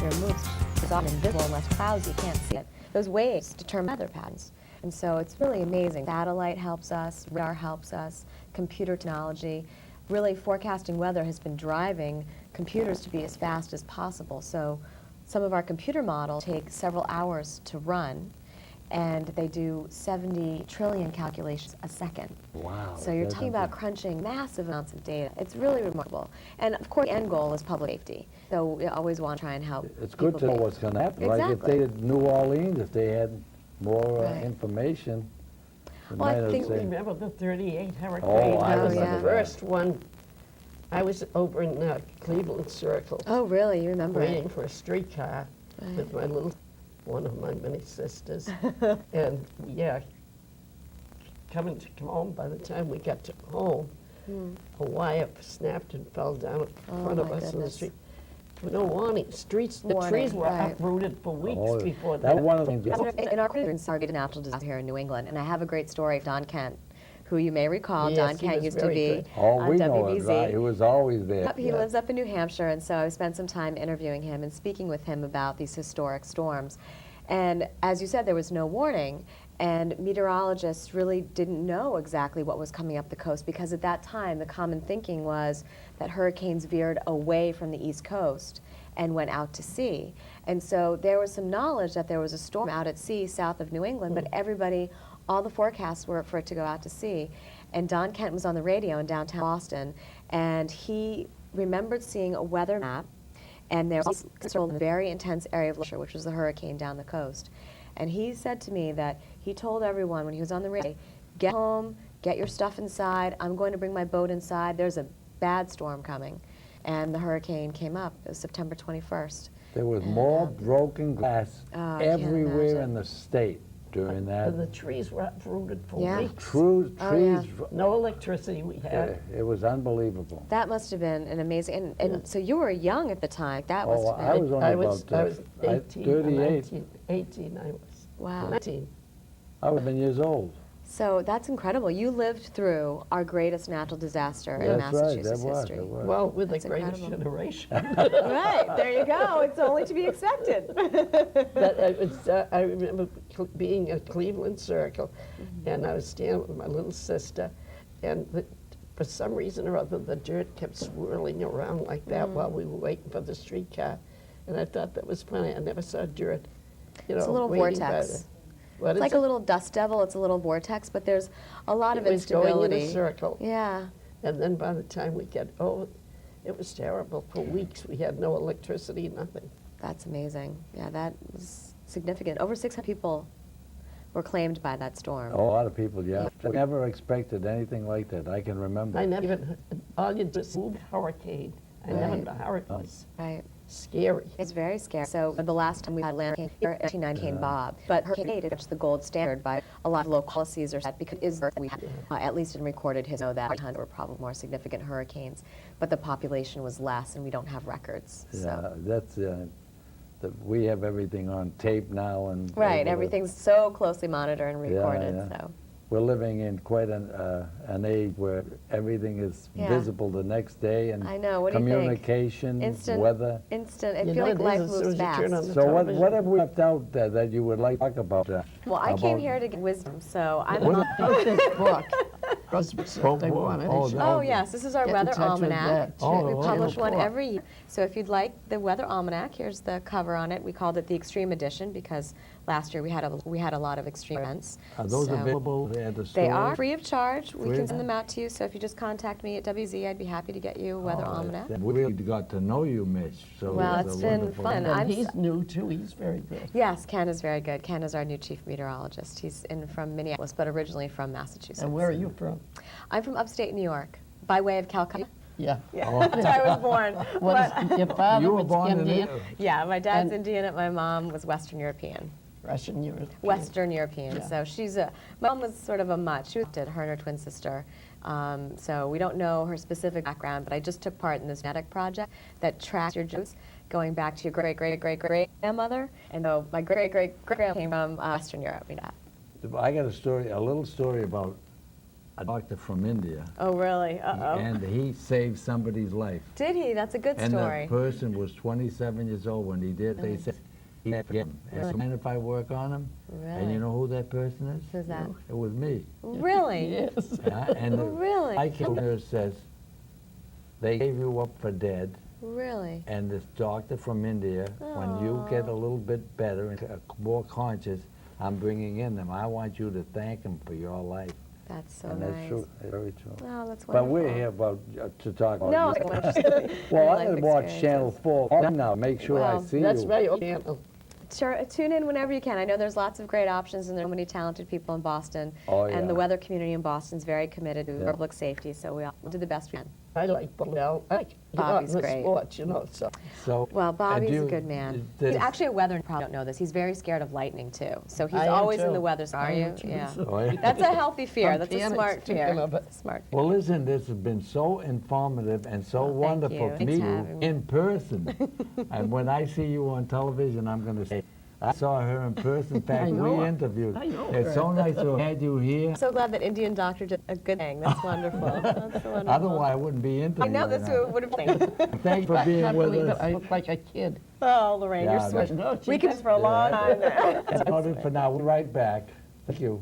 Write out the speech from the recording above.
atmosphere moves, it's often invisible unless clouds, you can't see it. Those waves determine weather patterns. And so it's really amazing. Satellite helps us, radar helps us, computer technology. Really forecasting weather has been driving computers to be as fast as possible. So some of our computer models take several hours to run, and they do 70 trillion calculations a second. Wow. So you're talking about crunching massive amounts of data. It's really remarkable. And of course, the end goal is public safety. So we always want to try and help. It's good to know what's going to happen. Exactly. Like if they did New Orleans, if they had more Right. information, they Well, I might have think- said, Remember the 38 hurricane? Oh, I I was remember the that. first one. I was over in Cleveland Circle Oh, really? You remember waiting it? for a streetcar Right. with my one of my many sisters. And yeah, come home, by the time we got to home, a wire snapped and fell down in Oh, front of my us in the goodness. street. With no warning. The Warning, trees were right. uprooted for weeks oh, before that that. one of the things. In our targeted natural disaster here in New England, and I have a great story of Don Kent, who you may recall. Yes, Don he Kent was used to very be good. Oh, on we know it, WBZ. right? It was always there. He lives up in New Hampshire, and so I spent some time interviewing him and speaking with him about these historic storms. And as you said, there was no warning, and meteorologists really didn't know exactly what was coming up the coast, because at that time the common thinking was that hurricanes veered away from the East Coast and went out to sea. And so there was some knowledge that there was a storm out at sea south of New England, but everybody, all the forecasts were for it to go out to sea. And Don Kent was on the radio in downtown Boston, and he remembered seeing a weather map, and there was a very intense area of pressure, which was the hurricane down the coast. And he said to me that he told everyone when he was on the radio, get home, get your stuff inside, I'm going to bring my boat inside, there's a bad storm coming. And the hurricane came up. It was September 21st. There was more broken glass Oh, I can't everywhere imagine. in the state during that. And the trees were uprooted for Yeah. weeks. True Oh, yeah. trees. No electricity we had. It was unbelievable. That must have been an amazing, and so you were young at the time. That must Oh, have been. I was only I was about 18, 38. 18 I was. Wow. 19. I was 10 years old. So that's incredible. You lived through our greatest natural disaster in That's right, Massachusetts that was, history. it was. Well, with the That's greatest incredible. generation. Right, there you go. It's only to be accepted. I remember being at Cleveland Circle, and I was standing with my little sister, and for some reason or other, the dirt kept swirling around like that while we were waiting for the streetcar. And I thought that was funny. I never saw dirt, It's a little waiting by vortex. the- What It's is like it? a little dust devil. It's a little vortex, but there's a lot of It was going in instability. a circle. Yeah. And then by the time we get, it was terrible. For weeks, we had no electricity, nothing. That's amazing. Yeah, that was significant. Over 600 people were claimed by that storm. A lot of people, yeah. I never expected anything like that. I can remember. I never even, all you do is move hurricane. I never Right. knew how it was. Right. Scary. It's very scary. So the last time we had land came here, 1990 Bob, but Hurricane 8 is the gold standard by a lot of local policies are set because we had, at least in recorded history, know that 100 were probably more significant hurricanes, but the population was less and we don't have records. Yeah, So. that's, we have everything on tape now and. Right, able to- everything's so closely monitored and recorded, yeah. so. We're living in quite an age where everything is Yeah. visible the next day, and I know, what do you think? communication, Instant, weather. instant, it You feels know like it life is as soon moves as you turn fast. on the So what television. have we left out that you would like to talk about? Well, I came about- here to get wisdom, so I'm Wrote not. this book. They oh, wanted oh, to that- Oh, yes, this is our Get in weather touch with almanac. that. Oh, We oh, publish one report. every year. So if you'd like the weather almanac, here's the cover on it. We called it the Extreme Edition because last year we had a lot of extreme events. Are those So available at the store? They are free of charge. We Free? can send them out to you. So if you just contact me at WZ, I'd be happy to get you a weather almanac. We really got to know you, Mish. So Well, it's it's a been wonderful- fun. And I'm he's new, too. He's very good. Yes, Ken is very good. Ken is our new chief meteorologist. He's from Minneapolis, but originally from Massachusetts. And where are you from? I'm from upstate New York, by way of Calcutta. Yeah. Yeah, that's where I was born. What But- is, your father You were was born in Indian? yeah, my dad's And- Indian and my mom was Western European. Russian, European. Western European. Yeah. So my mom was sort of a mutt. She was her and her twin sister. So we don't know her specific background, but I just took part in this genetic project that tracks your genes going back to your great-great-great-great-grandmother. And so my great-great-great-grandmother came from Western Europe. I got a little story about a doctor from India, Oh, really? Uh-oh. and he saved somebody's life. Did he? That's a good And story. the person was 27 years old when he did. They said he had to get him. And so, mind if I work on him? And Really? you know who that person is? Who's that? It was me. Really? Yes. And the Really? nurse says, they gave you up for dead, Really? and this doctor from India, when you get a little bit better and more conscious, I'm bringing in them. I want you to thank him for your life. That's so And nice. that's true. It's very true. Oh, that's wonderful. But we're here about, to talk about No, you. I Well, life I'm going to watch experiences. Channel 4 now. Make sure I Well, see That's you. right, channel. Sure, tune in whenever you can. I know there's lots of great options, and there are so many talented people in Boston. Oh, And yeah. the weather community in Boston is very committed to Yeah. public safety, so we all do the best we can. I like Bellel. I like Bobby's the great. sports, you know, so. So, Well, Bobby's and a you- good man. there's- He's actually a weather, you probably don't know this, he's very scared of lightning, too. So he's I am always in too. the weather. Are I you? am too, Yeah. so- Oh, yeah. That's a healthy fear. I'm That's a panicked smart fear. thinking of it. Smart. Well, listen, this has been so informative and so Oh, thank wonderful you. to Thanks meet for you having me. in person. And when I see you on television, I'm going to say, I saw her in person. In fact, know we her. interviewed. I know It's her. so nice to have had you here. I'm so glad that Indian doctor did a good thing. That's wonderful. That's so wonderful. Otherwise, I wouldn't be I interviewing. know this would have been. Thank you for I being can't with believe it. us. I look like a kid. Oh, Lorraine, Yeah, you're I sweet. know. We could for a long time now. That's about it for now. We'll be right back. Thank you.